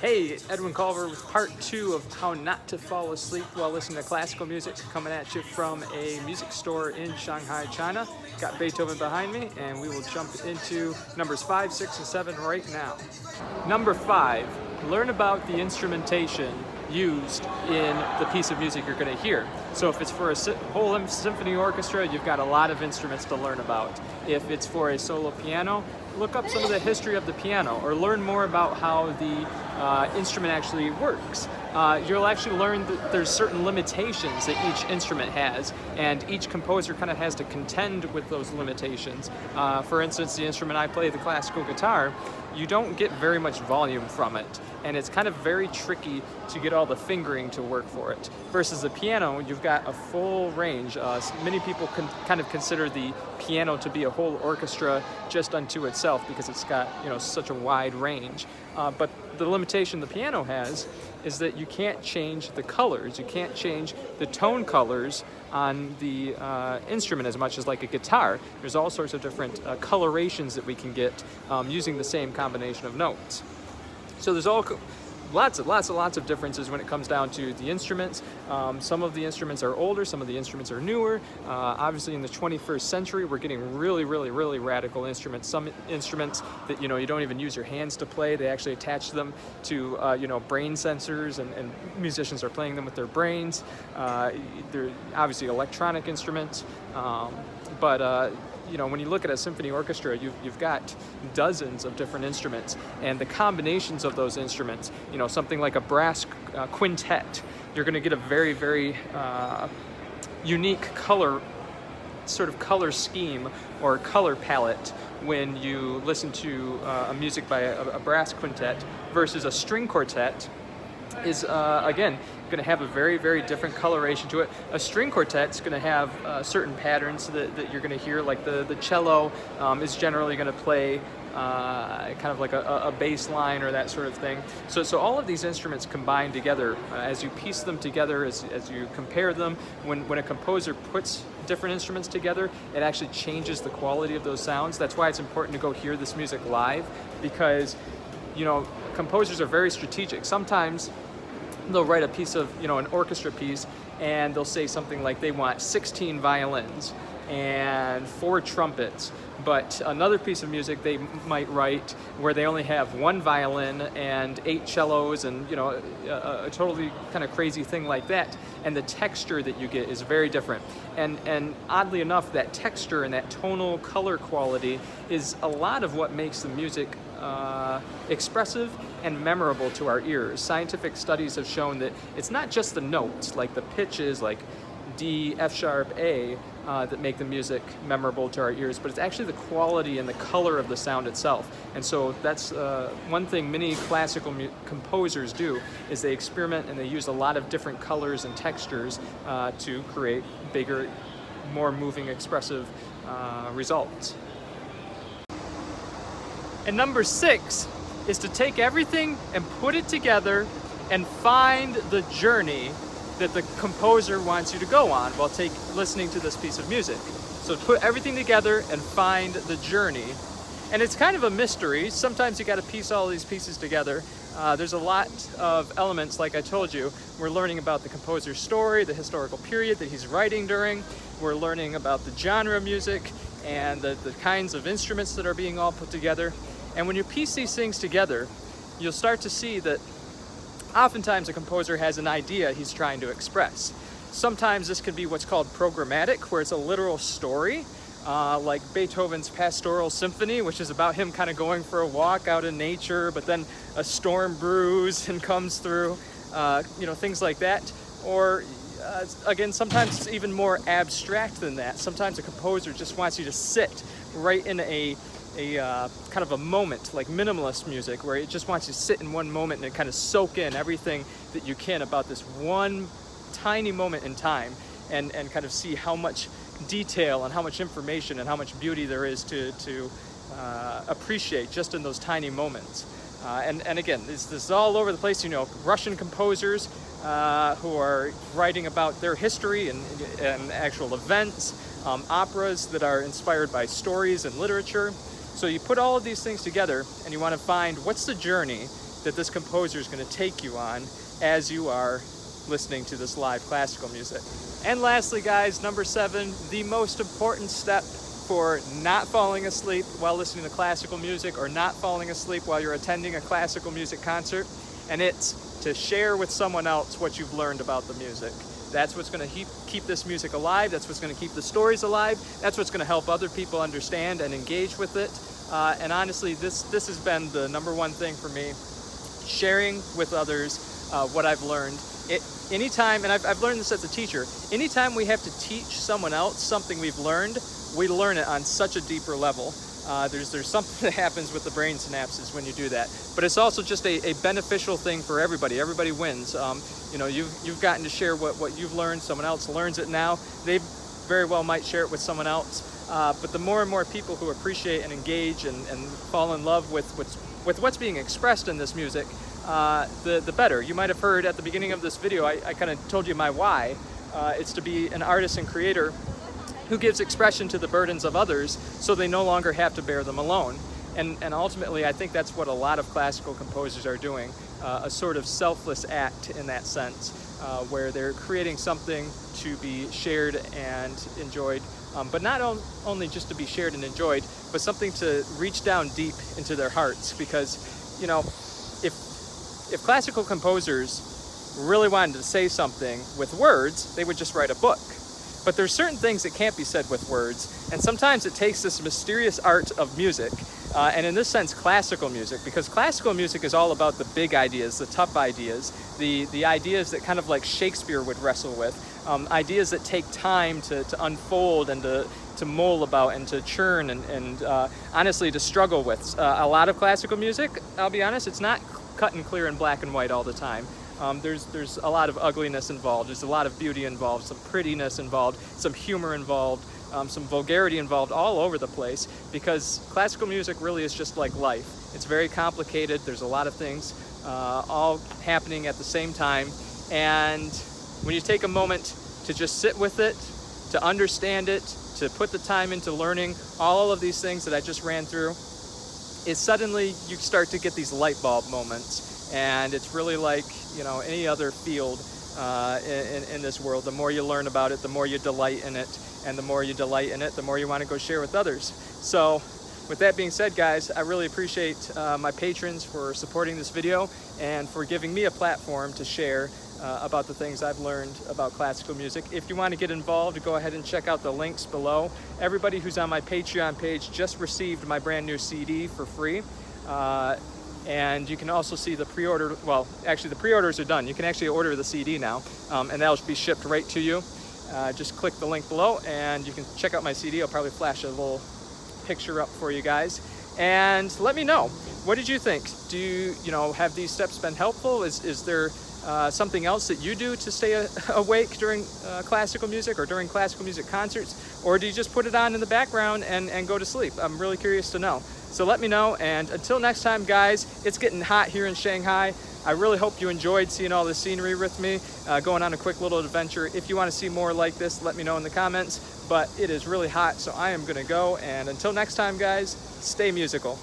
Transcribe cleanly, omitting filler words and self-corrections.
Hey, Edwin Culver with part 2 of how not to fall asleep while listening to classical music, coming at you from a music store in Shanghai, China. Got Beethoven behind me, and we will jump into numbers 5, 6, and 7 right now. Number 5, learn about the instrumentation used in the piece of music you're going to hear. So if it's for a whole symphony orchestra, you've got a lot of instruments to learn about. If it's for a solo piano, look up some of the history of the piano or learn more about how the instrument actually works. You'll actually learn that there's certain limitations that each instrument has, and each composer kind of has to contend with those limitations. For instance, the instrument I play, the classical guitar, you don't get very much volume from it, and it's kind of very tricky to get all the fingering to work for it. Versus the piano, you've got a full range. Many people kind of consider the piano to be a whole orchestra just unto itself because it's got, such a wide range. But the limitation the piano has is that you can't change the colors. You can't change the tone colors on the instrument as much as like a guitar. There's all sorts of different colorations that we can get using the same combination of notes. So there's lots of differences when it comes down to the instruments. Some of the instruments are older, some of the instruments are newer. Obviously in the 21st century, we're getting really radical instruments. Some instruments that, you don't even use your hands to play. They actually attach them to, brain sensors, and musicians are playing them with their brains. They're obviously electronic instruments, but when you look at a symphony orchestra, you've got dozens of different instruments, and the combinations of those instruments, something like a brass quintet, you're going to get a very unique color scheme or color palette when you listen to music by a brass quintet versus a string quartet is again going to have a very different coloration to it. A string quartet's going to have certain patterns that you're going to hear, like the cello is generally going to play kind of like a bass line or that sort of thing. So all of these instruments combine together. As you piece them together, as you compare them, when a composer puts different instruments together, it actually changes the quality of those sounds. That's why it's important to go hear this music live, because composers are very strategic. Sometimes they'll write a piece of, an orchestra piece, and they'll say something like they want 16 violins and 4 trumpets. But another piece of music they might write where they only have 1 violin and 8 cellos and, a totally kind of crazy thing like that. And the texture that you get is very different. And oddly enough, that texture and that tonal color quality is a lot of what makes the music expressive and memorable to our ears. Scientific studies have shown that it's not just the notes, like the pitches, like D, F sharp, A, that make the music memorable to our ears, but it's actually the quality and the color of the sound itself. And so that's one thing many classical composers do, is they experiment and they use a lot of different colors and textures to create bigger, more moving, expressive results. And number 6 is to take everything and put it together and find the journey that the composer wants you to go on while listening to this piece of music. So put everything together and find the journey. And it's kind of a mystery. Sometimes you got to piece all these pieces together. There's a lot of elements, like I told you. We're learning about the composer's story, the historical period that he's writing during. We're learning about the genre of music and the kinds of instruments that are being all put together. And when you piece these things together, you'll start to see that oftentimes a composer has an idea he's trying to express. Sometimes this can be what's called programmatic, where it's a literal story, like Beethoven's Pastoral Symphony, which is about him kind of going for a walk out in nature, but then a storm brews and comes through, things like that. Or again, sometimes it's even more abstract than that. Sometimes a composer just wants you to sit right in a kind of a moment, like minimalist music, where it just wants you to sit in one moment and kind of soak in everything that you can about this one tiny moment in time, and kind of see how much detail and how much information and how much beauty there is to appreciate just in those tiny moments. And again, this is all over the place. Russian composers who are writing about their history and actual events, operas that are inspired by stories and literature. So you put all of these things together and you want to find what's the journey that this composer is going to take you on as you are listening to this live classical music. And lastly, guys, number 7, the most important step for not falling asleep while listening to classical music, or not falling asleep while you're attending a classical music concert, and it's to share with someone else what you've learned about the music. That's what's going to keep this music alive. That's what's going to keep the stories alive. That's what's going to help other people understand and engage with it. And honestly, this has been the number one thing for me, sharing with others what I've learned. Anytime, and I've learned this as a teacher, anytime we have to teach someone else something we've learned, we learn it on such a deeper level. There's something that happens with the brain synapses when you do that. But it's also just a beneficial thing for everybody. Everybody wins. You know, you've gotten to share what you've learned. Someone else learns it now. They very well might share it with someone else. But the more and more people who appreciate and engage and fall in love with what's being expressed in this music, the better. You might have heard at the beginning of this video, I kind of told you my why. It's to be an artist and creator who gives expression to the burdens of others so they no longer have to bear them alone. And ultimately, I think that's what a lot of classical composers are doing, a sort of selfless act in that sense, where they're creating something to be shared and enjoyed, but not only just to be shared and enjoyed, but something to reach down deep into their hearts. Because, you know, if classical composers really wanted to say something with words, they would just write a book. But there's certain things that can't be said with words, and sometimes it takes this mysterious art of music, and in this sense, classical music, because classical music is all about the big ideas, the tough ideas, the ideas that kind of like Shakespeare would wrestle with, ideas that take time to unfold and to mull about and to churn and honestly to struggle with. A lot of classical music, I'll be honest, it's not cut and clear in black and white all the time. There's a lot of ugliness involved, there's a lot of beauty involved, some prettiness involved, some humor involved, some vulgarity involved all over the place, because classical music really is just like life. It's very complicated, there's a lot of things all happening at the same time, and when you take a moment to just sit with it, to understand it, to put the time into learning all of these things that I just ran through, it's suddenly you start to get these light bulb moments. And it's really like, you know, any other field in this world. The more you learn about it, the more you delight in it. And the more you delight in it, the more you want to go share with others. So with that being said, guys, I really appreciate my patrons for supporting this video and for giving me a platform to share about the things I've learned about classical music. If you want to get involved, go ahead and check out the links below. Everybody who's on my Patreon page just received my brand new CD for free. And you can also see the pre-order, well, actually the pre-orders are done. You can actually order the CD now, and that'll be shipped right to you. Just click the link below and you can check out my CD. I'll probably flash a little picture up for you guys. And let me know, what did you think? Do you know, have these steps been helpful? Is there something else that you do to stay awake during classical music or during classical music concerts? Or do you just put it on in the background and go to sleep? I'm really curious to know. So let me know, and until next time, guys, it's getting hot here in Shanghai. I really hope you enjoyed seeing all the scenery with me, going on a quick little adventure. If you want to see more like this, let me know in the comments, but it is really hot, so I am gonna go, and until next time, guys, stay musical.